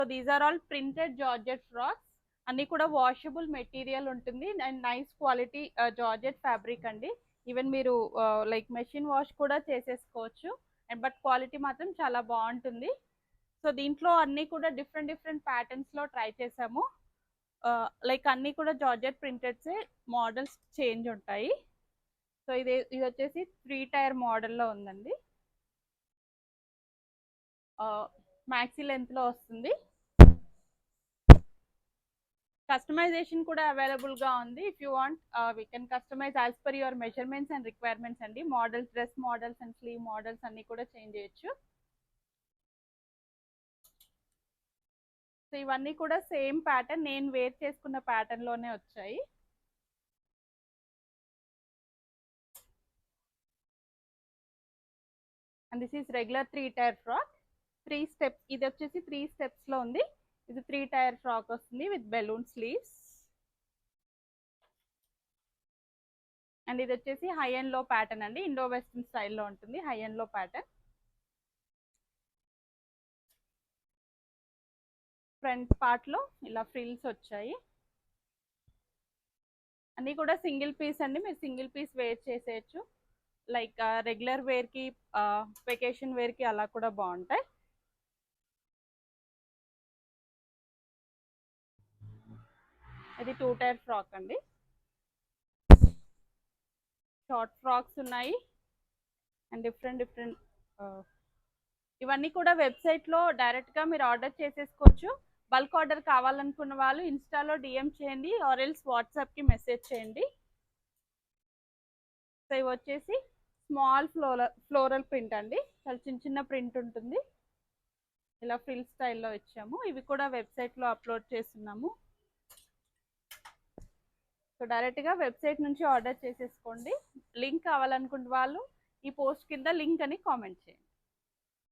So these are all printed georgette frocks. అన్ని కూడా washable material ఉంటుంది and nice quality georgette fabric అండి. Even మీరు లైక్ మెషిన్ వాష్ కూడా చేసేసుకోవచ్చు, అండ్ బట్ క్వాలిటీ మాత్రం చాలా బాగుంటుంది. సో దీంట్లో అన్ని కూడా డిఫరెంట్ డిఫరెంట్ ప్యాటర్న్స్ లో ట్రై చేసాము. లైక్ అన్ని కూడా జార్జెట్ ప్రింటెడ్సే, మోడల్స్ చేంజ్ ఉంటాయి. సో ఇది వచ్చేసి 3 టైర్ మోడల్లో ఉందండి. మ్యాక్సీ లెంత్ లో వస్తుంది. కస్టమైజేషన్ కూడా అవైలబుల్ గా ఉంది. If you want we can customise as per your measurements and requirements అండి. Models, dress models and sleeve models అన్ని కూడా చేంజ్ చేయొచ్చు. సో ఇవన్నీ కూడా సేమ్ ప్యాటర్న్, నేను వేర్ చేసుకున్న ప్యాటర్న్ లోనే వచ్చాయి. And this is regular 3 tier frock. 3 steps, ఇది వచ్చేసి 3 స్టెప్స్ లో ఉంది. ఇది 3 టైర్ ఫ్రాక్ వస్తుంది విత్ బెలూన్ స్లీవ్స్. అండ్ ఇది వచ్చేసి హై అండ్ లో ప్యాటర్న్ అండి, ఇండో వెస్టర్న్ స్టైల్లో ఉంటుంది. High and low pattern. Front part లో ఇలా ఫ్రిల్స్ వచ్చాయి. అన్ని కూడా సింగిల్ పీస్ అండి, మీరు సింగిల్ పీస్ వేర్ చేసేయచ్చు. లైక్ రెగ్యులర్ వేర్ కి, వెకేషన్ వేర్ కి అలా కూడా బాగుంటాయి. ఇది 2 టైర్ ఫ్రాక్ అండి. షార్ట్ ఫ్రాక్స్ ఉన్నాయి అండ్ డిఫరెంట్ డిఫరెంట్. ఇవన్నీ కూడా వెబ్సైట్ లో డైరెక్ట్ గా మీరు ఆర్డర్ చేసేసుకోవచ్చు. బల్క్ ఆర్డర్ కావాలనుకున్న వాళ్ళు ఇన్స్టాలో డిఎం చేయండి, ఆర్ ఎల్స్ వాట్సాప్ కి మెసేజ్ చేయండి. సో ఇవి వచ్చేసి స్మాల్ ఫ్లోరల్ ప్రింట్ అండి, చాలా చిన్న చిన్న ప్రింట్ ఉంటుంది. ఇలా ఫ్రిల్ స్టైల్లో ఇచ్చాము. ఇవి కూడా వెబ్సైట్ లో అప్లోడ్ చేస్తున్నాము. సో డైరెక్ట్ గా వెబ్సైట్ నుంచి ఆర్డర్ చేసేసుకోండి. లింక్ కావాలనుకున్న వాళ్ళు ఈ పోస్ట్ కింద లింక్ అని కామెంట్ చేయండి.